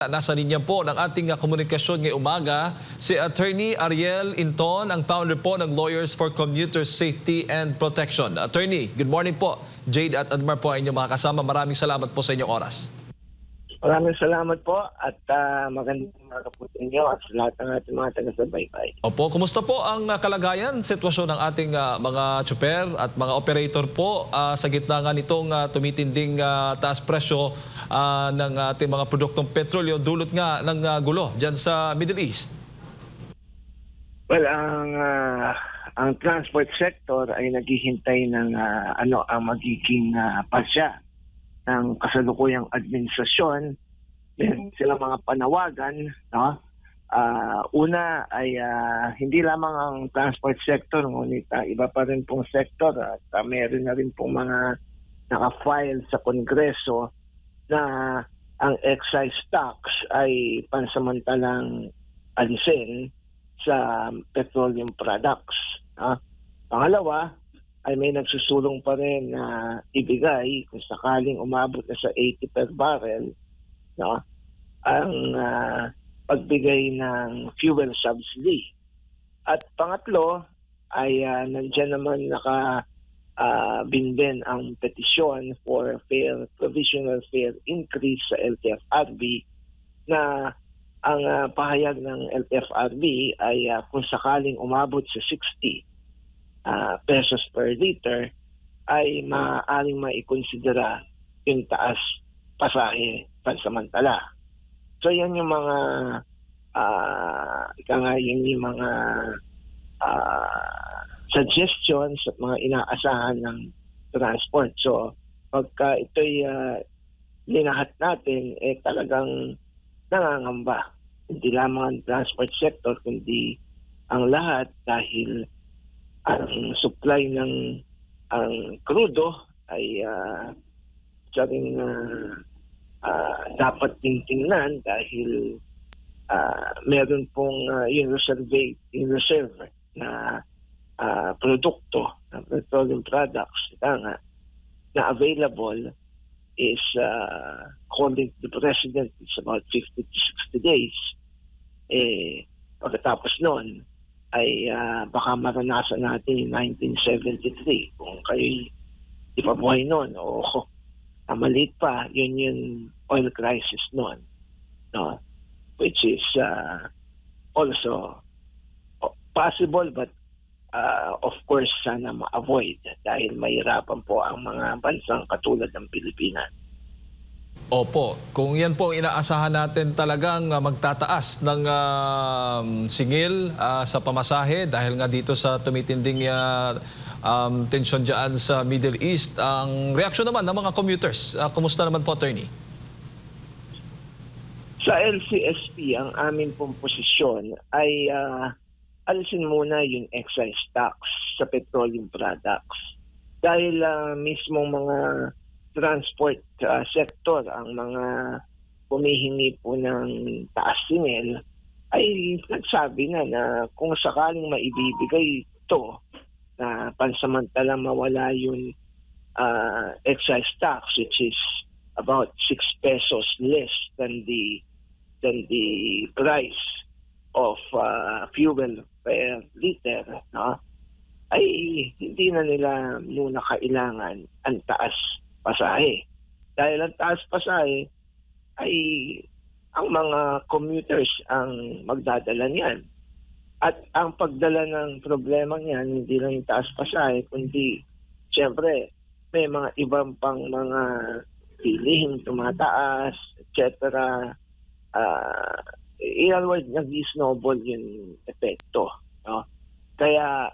Nasa linya po ng ating komunikasyon ngayong umaga si Attorney Ariel Inton, ang founder po ng Lawyers for Commuter Safety and Protection. Attorney, good morning po. Jade at Admar po ay inyong mga kasama. Maraming salamat po sa inyong oras. Maraming salamat po at magandang umaga po sa inyo at sa lahat ng ating mga taga-subaybay. Opo, kumusta po ang kalagayan, sitwasyon ng ating mga tsuper at mga operator po sa gitna nga nitong tumitinding taas presyo ng ating mga produktong petrolyo dulot nga ng gulo dyan sa Middle East? Well, ang transport sector ay naghihintay ng ang magiging pasya ng kasalukuyang administrasyon. Meron silang mga panawagan, no? Una ay hindi lamang ang transport sector, ngunit iba pa rin pong sector at meron na rin pong mga naka-file sa Kongreso na ang excise tax ay pansamantalang alisin sa petroleum products. Pangalawa, ay may nagsusulong pa rin na ibigay kung sakaling umabot na sa 80 per barrel, no, ang pagbigay ng fuel subsidy. At pangatlo ay nandiyan naman binben ang petisyon for provisional fare increase sa LTFRB na ang pahayag ng LTFRB ay kung sakaling umabot sa 60 pesos per liter ay maaaring maikonsidera yung taas pasahe pansamantala. So yan yung mga yung mga suggestions at mga inaasahan ng transport. So pagka ito'y linahat natin, talagang nangangamba. Hindi lamang ang transport sector, kundi ang lahat dahil ang supply ng ang krudo ay dapat tingnan dahil meron pong yung reserve na produkto ng petroleum products na available is according to the President, it's about 50 to 60 days. Pagkatapos noon ay baka maranasan natin yung 1973 kung kayo'y di pa buhay noon o maliit pa, yun yung oil crisis noon, no? Which is also possible but of course sana ma-avoid dahil mahirapan po ang mga bansang katulad ng Pilipinas. Opo, kung yan po inaasahan natin talagang magtataas ng singil sa pamasahe dahil nga dito sa tumitinding tensyon dyan sa Middle East. Ang reaksyon naman ng mga commuters, kumusta naman po, Attorney? Sa LCSP, ang amin pong posisyon ay alisin muna yung excise tax sa petroleum products. Dahil mismong mga transport sector ang mga humihingi po ng taas singil ay nagsabi na kung sakaling maibibigay ito na pansamantalang mawala yung excise tax, which is about 6 pesos less than the price of fuel per liter, no? Ay hindi na nila muna kailangan ang taas pasahe. Dahil ang taas pasahe ay ang mga commuters ang magdadala niyan. At ang pagdala ng problema niyan, hindi lang yung taas pasahe, kundi siyempre may mga ibang pang mga bilihin tumataas, etc. In other words, nag-snowball yung epekto, no? Kaya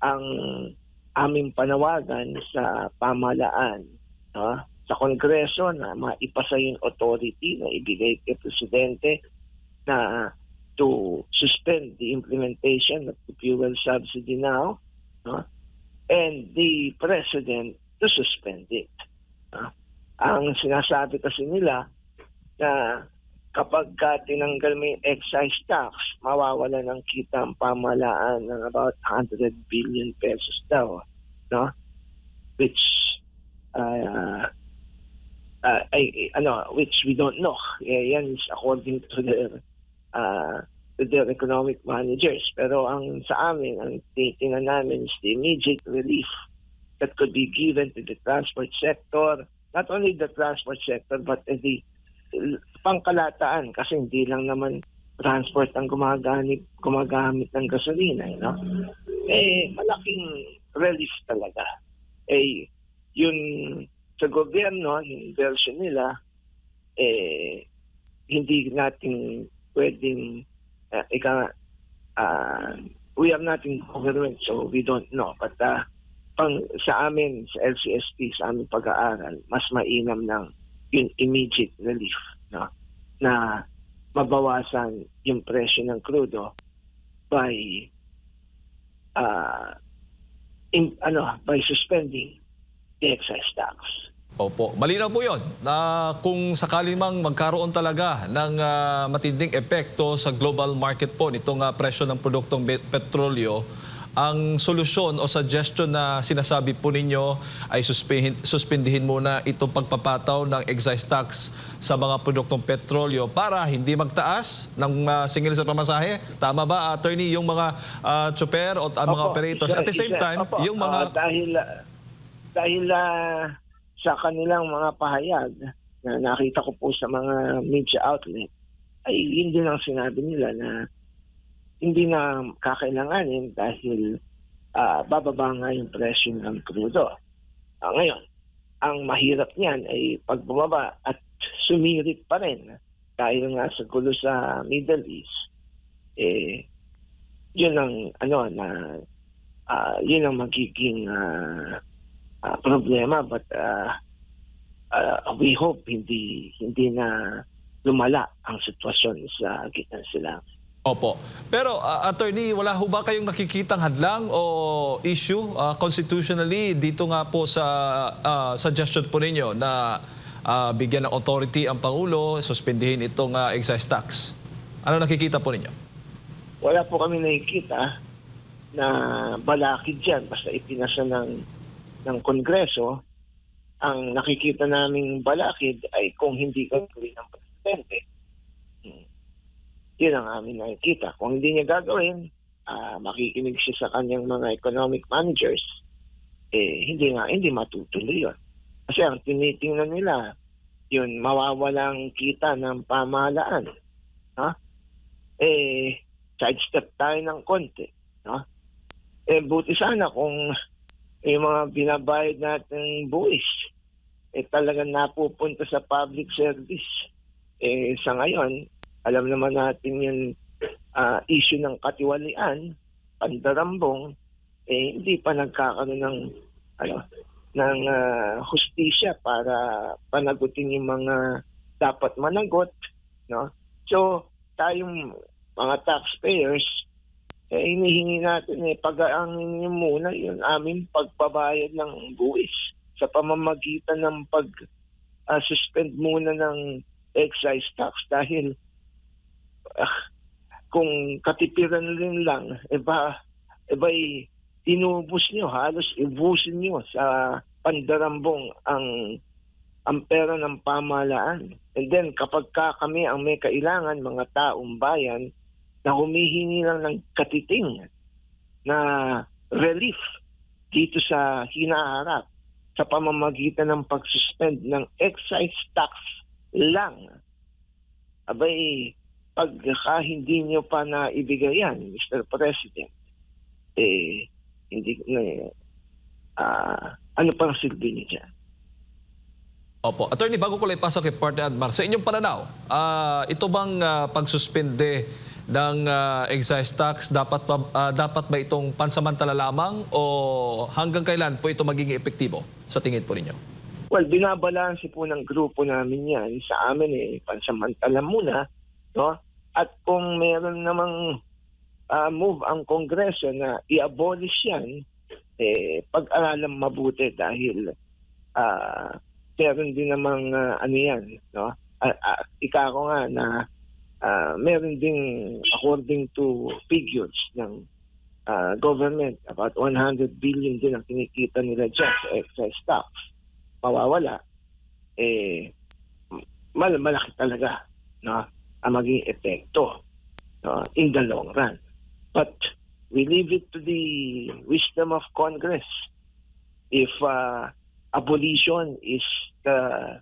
ang aming panawagan sa pamahalaan, no, sa Kongreso na maipasa yung authority na ibigay kay Presidente na to suspend the implementation of the fuel subsidy now, no, and the President to suspend it. Ang sinasabi kasi nila na kapag tinanggal mo yung excise tax, mawawala ng kita ang pamahalaan ng about 100 billion pesos daw, no? Which which we don't know. Yan is according to their economic managers. Pero ang sa amin, ang titingnan namin is the immediate relief that could be given to the transport sector, not only the transport sector, but the pangkalataan, kasi hindi lang naman transport ang gumagamit ng gasolina, malaking relief talaga. Yun sa gobyerno, yung version nila, hindi natin pwedeng, we are not in government, so we don't know. But sa amin, sa LCSP, sa aming pag-aaral, mas mainam ng yung immediate relief, na mabawasan yung presyo ng crudo by by suspending the excise tax. Opo, malinaw po yun na kung sakali mang magkaroon talaga ng matinding epekto sa global market po nitong presyo ng produktong petrolyo, ang solusyon o suggestion na sinasabi po ninyo ay suspendihin muna itong pagpapataw ng excise tax sa mga produktong petrolyo para hindi magtaas ng singil sa pamasahe. Tama ba, attorney, yung mga tsoper o mga operators? At the same time, yung mga... dahil sa kanilang mga pahayag na nakita ko po sa mga media outlet, ay yun din ang sinabi nila na hindi na kakailanganin dahil bababa nga yung presyo ng crudo. Ngayon, ang mahirap niyan ay pag bumaba at sumirit pa rin dahil nga sa gulo sa Middle East, yun ang yun ang magiging problema, but we hope hindi na lumala ang sitwasyon sa gitna sila. Opo. Pero attorney, wala ho ba kayong nakikitang hadlang o issue constitutionally dito nga po sa suggestion po ninyo na bigyan ng authority ang Pangulo, suspendihin itong excise tax? Ano nakikita po ninyo? Wala po kami nakikita na balakid dyan basta ipinasa ng Kongreso. Ang nakikita naming balakid ay kung hindi gagawin ng Presidente. Yun ang amin nakikita. Kung hindi niya gagawin, makikinig siya sa kanyang mga economic managers, hindi matutuloy yun. Kasi ang tinitingnan nila, yun, mawawalang kita ng pamahalaan. Sidestep tayo ng konti. Buti sana kung yung mga binabayad natin buwis, talagang napupunta sa public service. Sa ngayon, alam naman natin yung issue ng katiwalian, pandarambong, hindi pa nagkakaroon ng hustisya para panagutin yung mga dapat managot. So, tayong mga taxpayers, hinihingi natin pag-aangin niyo muna yung aming pagbabayad ng buwis sa pamamagitan ng pag-suspend muna ng excise tax dahil kung katipiran rin lang, inubos nyo, halos ibusin nyo sa pandarambong ang pera ng pamahalaan. And then kapag kami ang may kailangan, mga taong bayan, na humihingi lang ng katiting na relief dito sa hinaharap sa pamamagitan ng pag-suspend ng excise tax lang. Pagka hindi nyo pa na ibigay yan, Mr. President, ano pang silbi niya dyan? Opo. Attorney, bago ko lang ipasok kay Partner Admar, sa inyong pananaw, ito bang pagsuspende ng excise tax, dapat ba itong pansamantala lamang o hanggang kailan po ito magiging epektibo sa tingin po ninyo? Well, binabalanse po ng grupo namin yan. Sa amin, pansamantala muna. At kung meron namang move ang Kongreso na i-abolish yan, pag-aralan mabuti dahil meron din namang ika ko nga na meron ding according to figures ng government, about 100 billion din ang kinikita nila dyan sa excise tax. Mawawala. malaki talaga, no, ang maging epekto, no, in the long run. But we leave it to the wisdom of Congress. If abolition is the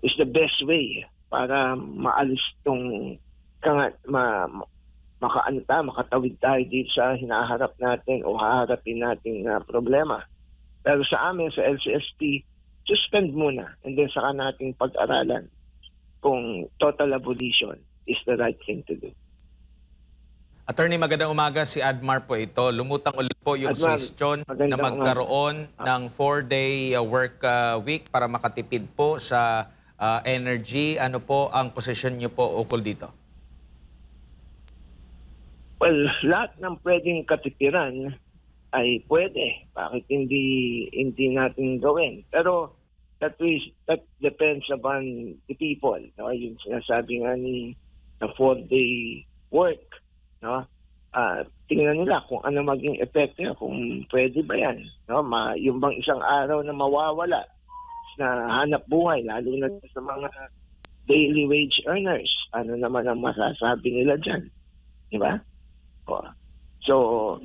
is the best way para maalis tong makatawid tayo dito sa hinaharap natin o haharapin nating problema. Pero sa amin, sa LCSP, suspend muna and then saka nating pag-aralan kung total abolition is the right thing to do. Attorney, magandang umaga. Si Admar po ito. Lumutang ulit po yung Admar, suggestion na magandang magkaroon ng 4-day work week para makatipid po sa energy. Ano po ang posisyon niyo po ukol dito? Well, lahat ng pwedeng katipiran ay pwede. Bakit hindi natin gawin? Pero that depends upon the people. No? Yung sinasabi nga ni na 4-day work. No? Tingnan nila kung ano maging epekto niya, kung pwede ba yan. No? Yung bang isang araw na mawawala na hanap buhay, lalo na sa mga daily wage earners. Ano naman ang masasabi nila dyan? Di ba? So,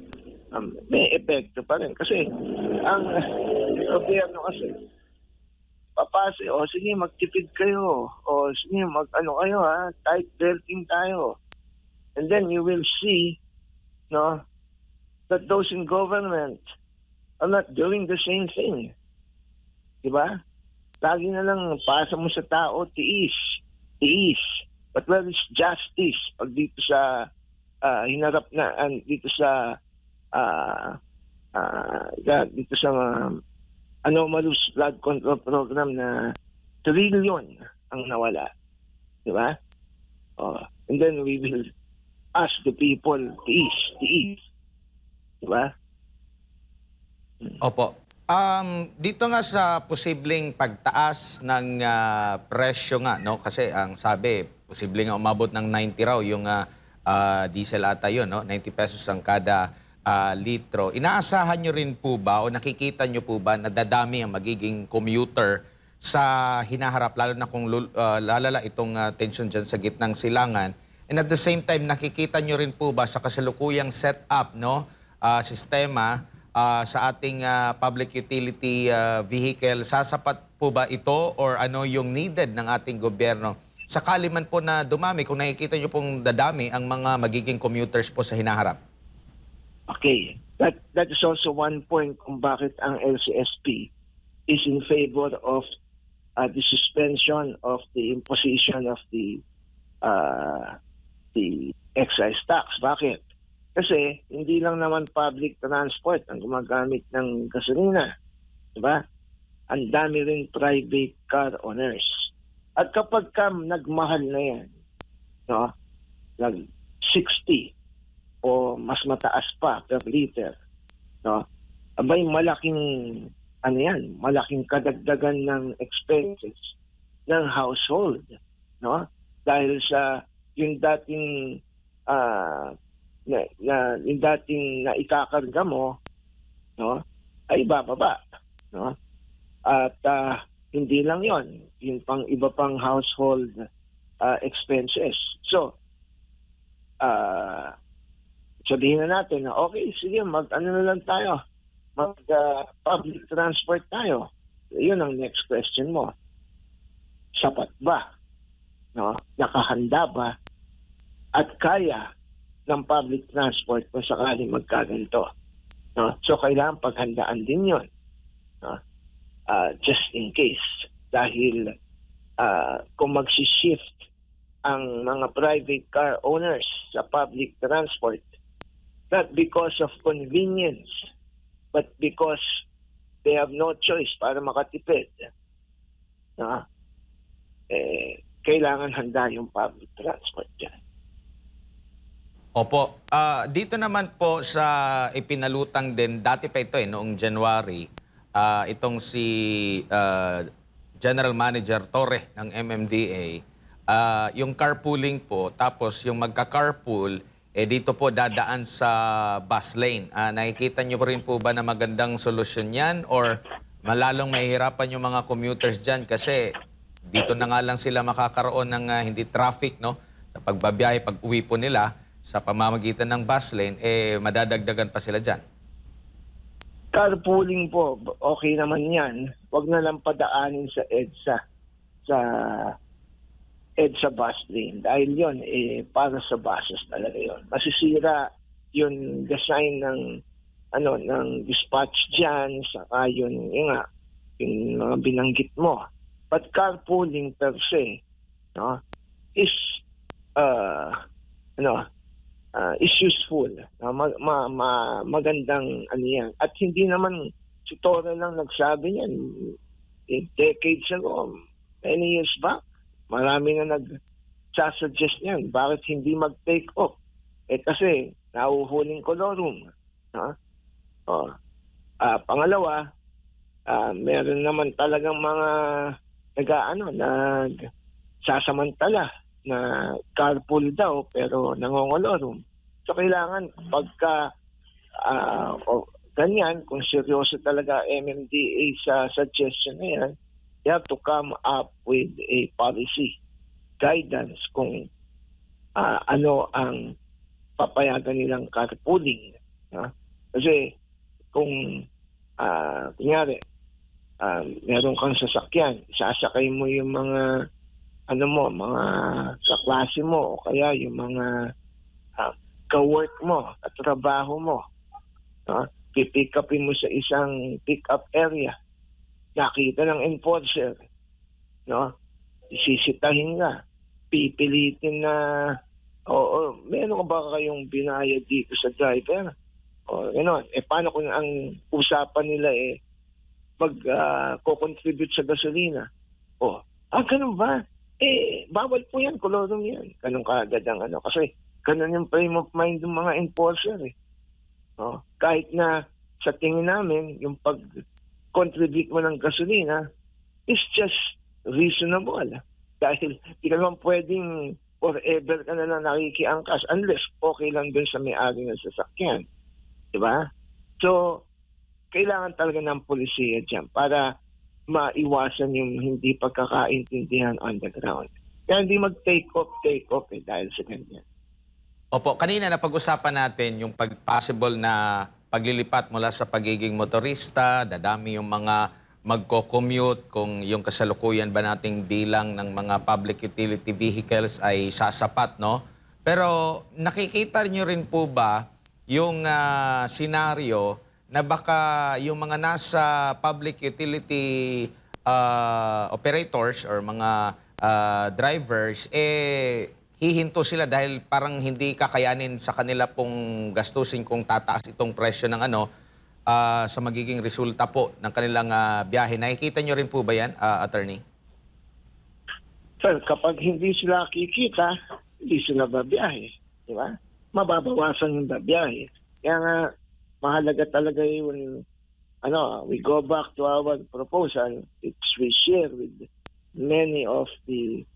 may epekto pa rin. Kasi, ang gobyerno kasi, papase, sige, magtipid kayo. Sige, kayo tight belting tayo. And then you will see, no, that those in government are not doing the same thing. Diba? Lagi na lang pasa mo sa tao, tiis. But where is justice? Pag dito sa hinarap na dito sa anomalous flood control program na trillion ang nawala. Diba? And then we will ask the people to eat. Diba? Opo. Dito nga sa posibleng pagtaas ng presyo nga, no? Kasi ang sabi, posibleng nga umabot ng 90 raw yung diesel ata yun, no? 90 pesos ang kada litro. Inaasahan nyo rin po ba o nakikita nyo po ba na dadami ang magiging commuter sa hinaharap, lalo na kung lalala itong tension dyan sa gitnang silangan? And at the same time, nakikita nyo rin po ba sa kasalukuyang setup, no, sistema sa ating public utility vehicle, sasapat po ba ito or ano yung needed ng ating gobyerno? Sakali man po na dumami, kung nakikita nyo pong dadami ang mga magiging commuters po sa hinaharap. Okay. That is also one point kung bakit ang LCSP is in favor of the suspension of the imposition of the excise tax. Bakit? Kasi hindi lang naman public transport ang gumagamit ng gasolina. Diba? Ang dami rin private car owners. At kapag nagmahal na yan, no, like 60 o mas mataas pa per liter, no, abay malaking malaking kadagdagan ng expenses ng household, no? Dahil sa yung dating yung dating na ikakarga mo, no, ay bababa, no? At hindi lang yon, yung pang iba pang household expenses. So sabihin na natin na okay, sige, mag-ano na lang tayo, public transport tayo. Yun ang next question mo. Sapat ba? No? Nakahanda ba? At kaya ng public transport kung sakaling magkaganto. No? So, kailangan paghandaan din yun. No? Just in case. Dahil kung magsishift ang mga private car owners sa public transport, not because of convenience, but because they have no choice para makatipid, no? Kailangan handa yung public transport dyan. Opo. Dito naman po sa ipinalutang din, dati pa ito noong January, itong si General Manager Torre ng MMDA, yung carpooling po, tapos yung magka-carpool, dito po dadaan sa bus lane. Nakikita niyo rin po ba na magandang solusyon yan or malalong mahihirapan yung mga commuters dyan kasi dito na nga lang sila makakaroon ng hindi traffic, no? Sa pagbabiyahe, pag-uwi po nila sa pamamagitan ng bus lane, madadagdagan pa sila dyan. Carpooling po, okay naman yan. Huwag na lang padaanin sa EDSA, sa EDSA bus lane. Dahil yon para sa buses talaga yon. Masisira yung design ng ng dispatch dyan, saka yung nga, yung mga binanggit mo. But carpooling per se, no, is is useful. Magandang yan. At hindi naman si Tore lang nagsabi niyan. Decades ago, many years back, marami na nag-suggest niyan. Bakit hindi mag-take off? Kasi nahuhuling kolorum. No? Pangalawa, meron naman talagang mga nagsasamantala na carpool daw pero nangongolorum. So kailangan pagka ganyan, kung seryoso talaga MMDA sa suggestion na yan, you have to come up with a policy guidance kung ano ang papayagan nilang carpooling. Kasi kung kunyari meron kang sasakyan, sasakay mo yung mga mga kaklase mo o kaya yung mga ka-work mo, katrabaho mo. Pipick upin mo sa isang pick-up area. Nakita ng enforcer, isisitahin ka. Pipilitin na, meron ba kayong binayad dito sa driver? Paano kung ang usapan nila mag-contribute sa gasolina? Ganun ba? Bawal po yan, kolorum yan. Ganun kaagad ang kasi ganun yung frame of mind ng mga enforcer Kahit na sa tingin namin, yung pag-contribute mo ng gasolina is just reasonable. Dahil di ka naman pwedeng forever ka na lang nakikiangkas unless okay lang dun sa may-ari ng sasakyan. Diba? So, kailangan talaga ng polisiya dyan para maiwasan yung hindi pagkakaintindihan on the ground. Kaya hindi mag-take off dahil sa ganyan. Opo, kanina napag-usapan natin yung possible na paglilipat mula sa pagiging motorista, dadami yung mga magko-commute, kung yung kasalukuyan ba nating bilang ng mga public utility vehicles ay sasapat, no? Pero nakikita niyo rin po ba yung senaryo na baka yung mga nasa public utility operators or mga drivers, hihinto sila dahil parang hindi kakayanin sa kanila pong gastusin kung tataas itong presyo ng sa magiging resulta po ng kanilang biyahe. Nakikita nyo rin po ba yan, attorney? Sir, kapag hindi sila kikita, hindi sila babiyahe. Di ba? Mababawasan yung babiyahe. Kaya nga, mahalaga talaga yung, we go back to our proposal, which we share with many of the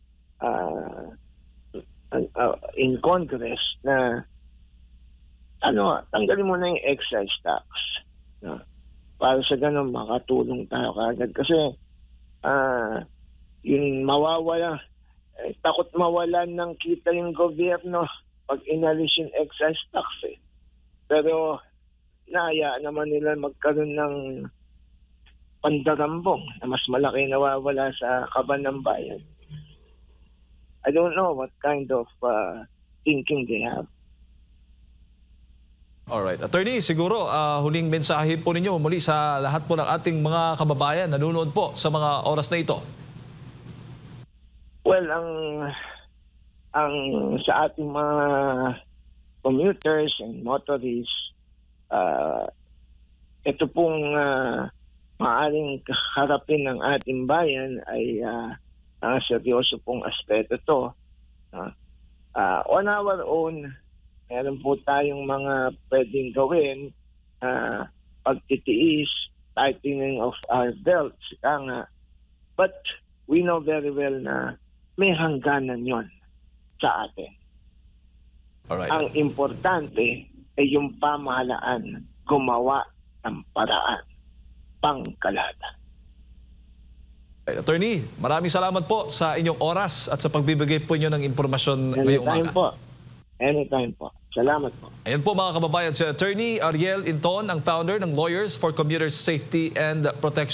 in Congress na tanggalin mo na yung excise tax. Para sa ganun, makatulong tayo kaagad. Kasi yung mawawala, takot mawalan ng kita yung gobyerno pag inalis yung excise tax Pero naaya naman nila magkaroon ng pandarambong na mas malaki nawawala sa kaban ng bayan. I don't know what kind of thinking they have. Alright. Attorney, siguro huling mensahe po ninyo muli sa lahat po ng ating mga kababayan na nanonood po sa mga oras na ito. Well, ang sa ating mga commuters and motorists, ito pong maaaring harapin ng ating bayan ay seryoso pong aspeto to. On our own, meron po tayong mga pwedeng gawin, pagtitiis, tightening of our belts, but we know very well na may hangganan yon sa atin. Alright. Ang importante ay yung pamahalaan gumawa ng paraan pangkalahatan. Attorney, maraming salamat po sa inyong oras at sa pagbibigay po inyo ng impormasyon ngayong Anytime umaga. po. Anytime po. Salamat po. Ayan po mga kababayan, si Attorney Ariel Inton, ang founder ng Lawyers for Commuter Safety and Protection.